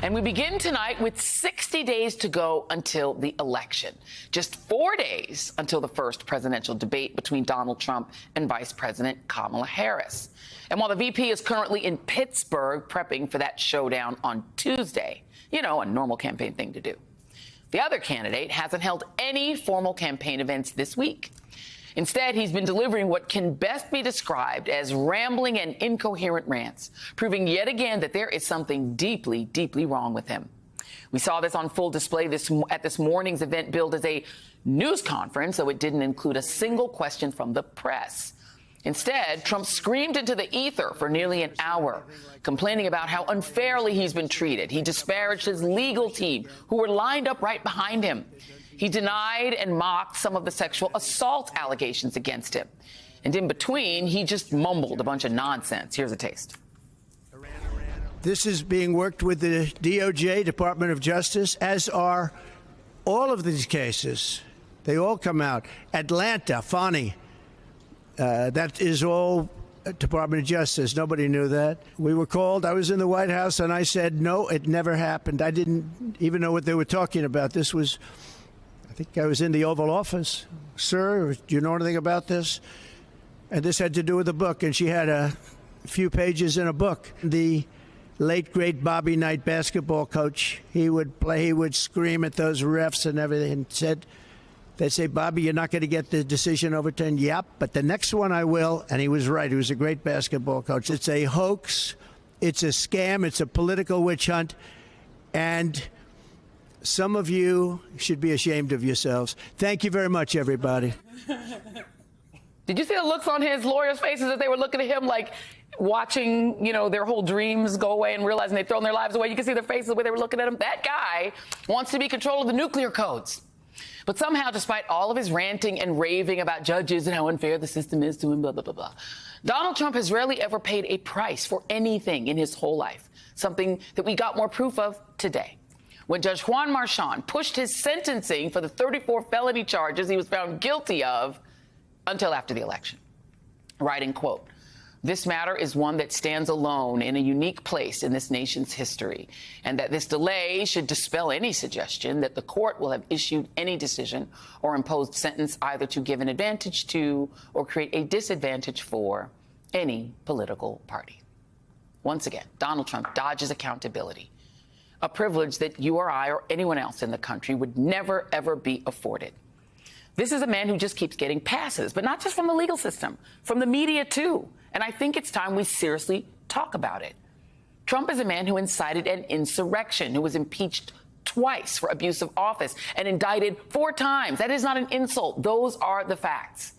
And we begin tonight with 60 days to go until the election. Just 4 days until the first presidential debate between Donald Trump and Vice President Kamala Harris. And while the VP is currently in Pittsburgh prepping for that showdown on Tuesday, you know, a normal campaign thing to do, the other candidate hasn't held any formal campaign events this week. Instead, he's been delivering what can best be described as rambling and incoherent rants, proving yet again that there is something deeply, deeply wrong with him. We saw this on full display at this morning's event billed as a news conference, though it didn't include a single question from the press. Instead, Trump screamed into the ether for nearly an hour, complaining about how unfairly he's been treated. He disparaged his legal team, who were lined up right behind him. He denied and mocked some of the sexual assault allegations against him. And in between, he just mumbled a bunch of nonsense. Here's a taste. This is being worked with the DOJ, Department of Justice, as are all of these cases. They all come out. Atlanta, Fani, that is all Department of Justice. Nobody knew that. We were called. I was in the White House, and I said, no, it never happened. I didn't even know what they were talking about. This was... I think I was in the Oval Office. Sir, do you know anything about this? And this had to do with a book, and she had a few pages in a book. The late, great Bobby Knight basketball coach, he would scream at those refs and everything, and they'd say, Bobby, you're not going to get the decision overturned. Yep, but the next one I will. And he was right. He was a great basketball coach. It's a hoax. It's a scam. It's a political witch hunt. And some of you should be ashamed of yourselves. Thank you very much, everybody. Did you see the looks on his lawyers' faces as they were looking at him like watching, you know, their whole dreams go away and realizing they'd thrown their lives away? You can see their faces the way they were looking at him. That guy wants to be in control of the nuclear codes. But somehow, despite all of his ranting and raving about judges and how unfair the system is to him, blah, blah, blah, blah, Donald Trump has rarely ever paid a price for anything in his whole life, something that we got more proof of today, when Judge Juan Marchand pushed his sentencing for the 34 felony charges he was found guilty of until after the election. Writing, quote, "This matter is one that stands alone in a unique place in this nation's history, and that this delay should dispel any suggestion that the court will have issued any decision or imposed sentence either to give an advantage to or create a disadvantage for any political party." Once again, Donald Trump dodges accountability, a privilege that you or I or anyone else in the country would never, ever be afforded. This is a man who just keeps getting passes, but not just from the legal system, from the media, too. And I think it's time we seriously talk about it. Trump is a man who incited an insurrection, who was impeached twice for abuse of office and indicted 4 times. That is not an insult. Those are the facts.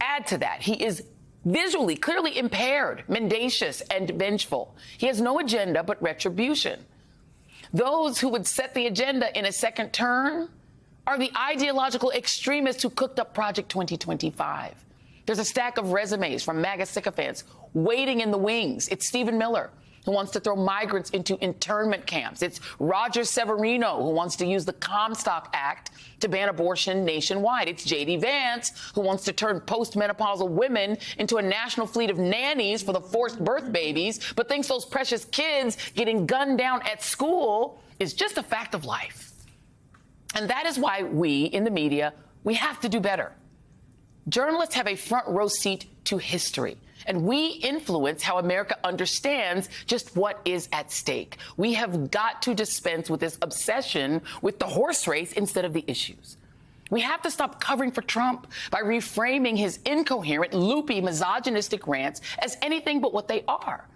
Add to that, he is visually, clearly impaired, mendacious, and vengeful. He has no agenda but retribution. Those who would set the agenda in a second term are the ideological extremists who cooked up Project 2025. There's a stack of resumes from MAGA sycophants waiting in the wings. It's Stephen Miller, who wants to throw migrants into internment camps. It's Roger Severino, who wants to use the Comstock Act to ban abortion nationwide. It's J.D. Vance, who wants to turn postmenopausal women into a national fleet of nannies for the forced birth babies, but thinks those precious kids getting gunned down at school is just a fact of life. And that is why we, in the media, we have to do better. Journalists have a front row seat to history, and we influence how America understands just what is at stake. We have got to dispense with this obsession with the horse race instead of the issues. We have to stop covering for Trump by reframing his incoherent, loopy, misogynistic rants as anything but what they are.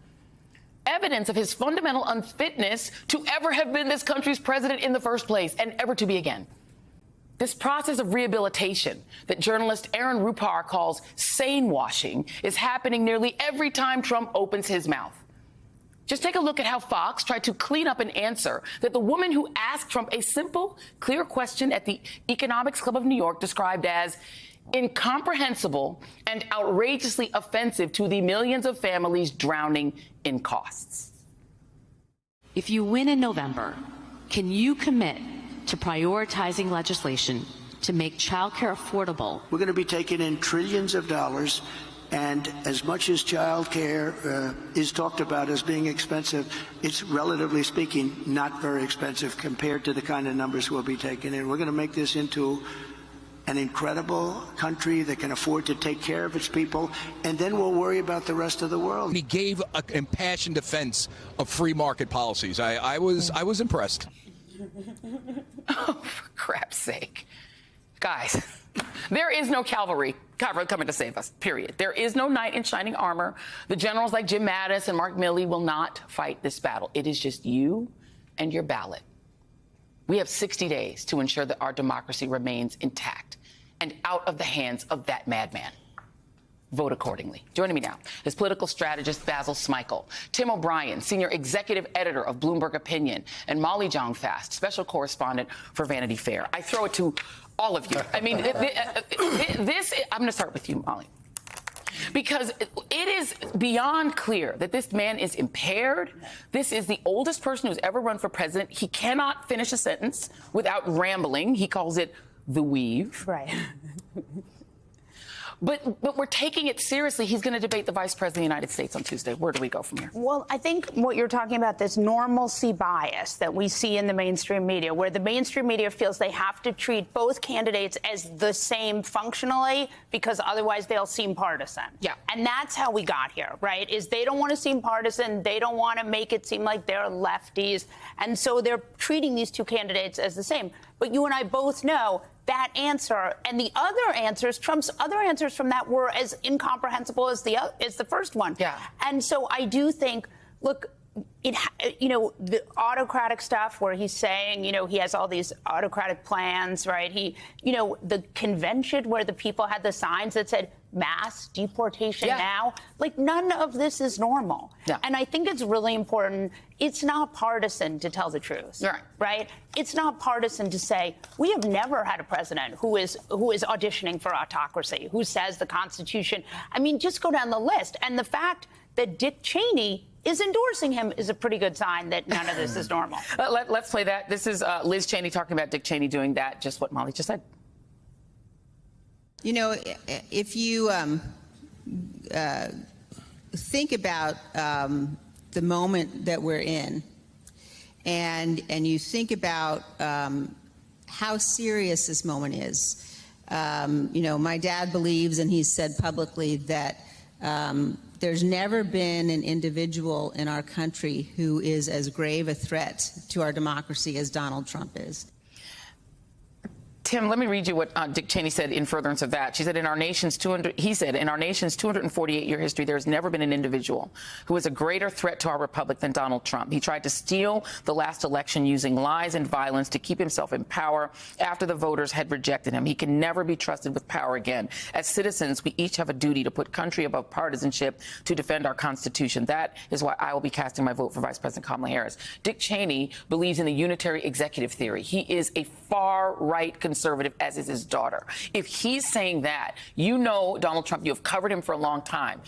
Evidence of his fundamental unfitness to ever have been this country's president in the first place and ever to be again. This process of rehabilitation that journalist Aaron Rupar calls sane washing is happening nearly every time Trump opens his mouth. Just take a look at how Fox tried to clean up an answer that the woman who asked Trump a simple, clear question at the Economics Club of New York described as incomprehensible and outrageously offensive to the millions of families drowning in costs. If you win in November, can you commit to prioritizing legislation to make childcare affordable? We're going to be taking in trillions of dollars And as much as child care is talked about as being expensive, it's relatively speaking not very expensive compared to the kind of numbers we'll be taking in. We're going to make this into an incredible country that can afford to take care of its people, and then we'll worry about the rest of the world. He gave an impassioned defense of free market policies. I was impressed. Oh, for crap's sake. Guys, there is no cavalry coming to save us, period. There is no knight in shining armor. The generals like Jim Mattis and Mark Milley will not fight this battle. It is just you and your ballot. We have 60 days to ensure that our democracy remains intact and out of the hands of that madman. Vote accordingly. Joining me now is political strategist Basil Smikle, Tim O'Brien, senior executive editor of Bloomberg Opinion, and Molly Jong-Fast, special correspondent for Vanity Fair. I throw it to all of you. I mean, I'm going to start with you, Molly, because it is beyond clear that this man is impaired. This is the oldest person who's ever run for president. He cannot finish a sentence without rambling. He calls it the weave. Right. But we're taking it seriously. He's going to debate the vice president of the United States on Tuesday. Where do we go from here? Well, I think what you're talking about, this normalcy bias that we see in the mainstream media, where the mainstream media feels they have to treat both candidates as the same functionally because otherwise they'll seem partisan. Yeah. And that's how we got here, right? Is they don't want to seem partisan. They don't want to make it seem like they're lefties. And so they're treating these two candidates as the same. But you and I both know that answer and the other answers, Trump's other answers from that were as incomprehensible as the first one. Yeah. And so I do think, look, the autocratic stuff where he's saying, he has all these autocratic plans, right? The convention where the people had the signs that said mass deportation now, like none of this is normal. Yeah. And I think it's really important. It's not partisan to tell the truth, right? It's not partisan to say we have never had a president who is auditioning for autocracy, who says the Constitution. I mean, just go down the list. And the fact that Dick Cheney is endorsing him is a pretty good sign that none of this is normal. Let's play that. This is Liz Cheney talking about Dick Cheney doing that, just what Molly just said. If you think about the moment that we're in, and you think about how serious this moment is, my dad believes, and he's said publicly, that there's never been an individual in our country who is as grave a threat to our democracy as Donald Trump is. Tim, let me read you what Dick Cheney said in furtherance of that. He said, in our nation's 248-year history, there has never been an individual who is a greater threat to our republic than Donald Trump. He tried to steal the last election using lies and violence to keep himself in power after the voters had rejected him. He can never be trusted with power again. As citizens, we each have a duty to put country above partisanship, to defend our Constitution. That is why I will be casting my vote for Vice President Kamala Harris. Dick Cheney believes in the unitary executive theory. He is a far-right conservative, as is his daughter. If he's saying that, Donald Trump, you have covered him for a long time.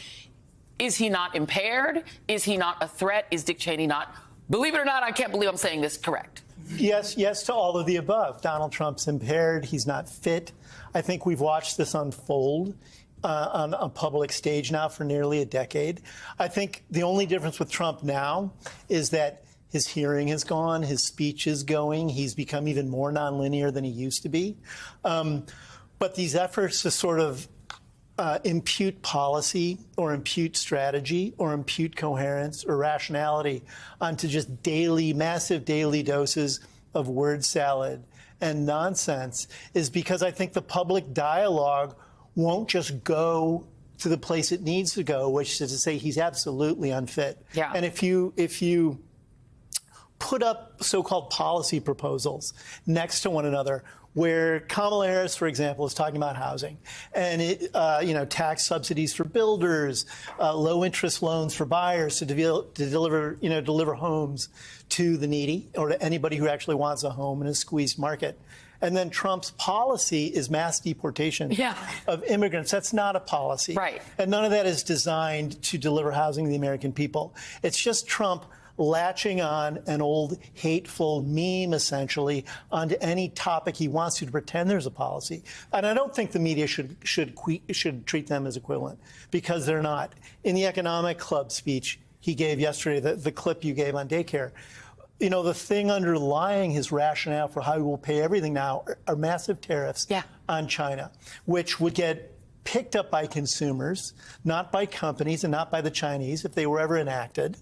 Is he not impaired? Is he not a threat? Is Dick Cheney not? Believe it or not, I can't believe I'm saying this correct. Yes to all of the above. Donald Trump's impaired. He's not fit. I think we've watched this unfold on a public stage now for nearly a decade. I think the only difference with Trump now is that his hearing has gone, his speech is going, he's become even more nonlinear than he used to be. But these efforts to sort of impute policy or impute strategy or impute coherence or rationality onto just massive daily doses of word salad and nonsense is because I think the public dialogue won't just go to the place it needs to go, which is to say he's absolutely unfit. Yeah. And if you put up so-called policy proposals next to one another, where Kamala Harris, for example, is talking about housing and tax subsidies for builders, low-interest loans for buyers to deliver homes to the needy or to anybody who actually wants a home in a squeezed market. And then Trump's policy is mass deportation of immigrants. That's not a policy. Right. And none of that is designed to deliver housing to the American people. It's just Trump latching on an old hateful meme, essentially, onto any topic he wants to pretend there's a policy. And I don't think the media should treat them as equivalent, because they're not. In the Economic Club speech he gave yesterday, the clip you gave on daycare, you know, the thing underlying his rationale for how he will pay everything now are massive tariffs on China, which would get picked up by consumers, not by companies and not by the Chinese if they were ever enacted.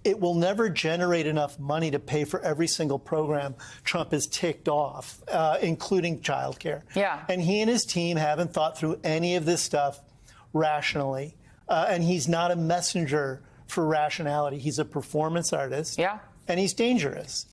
It will never generate enough money to pay for every single program Trump has ticked off, including childcare. Yeah. And he and his team haven't thought through any of this stuff rationally. And he's not a messenger for rationality. He's a performance artist. Yeah. And he's dangerous.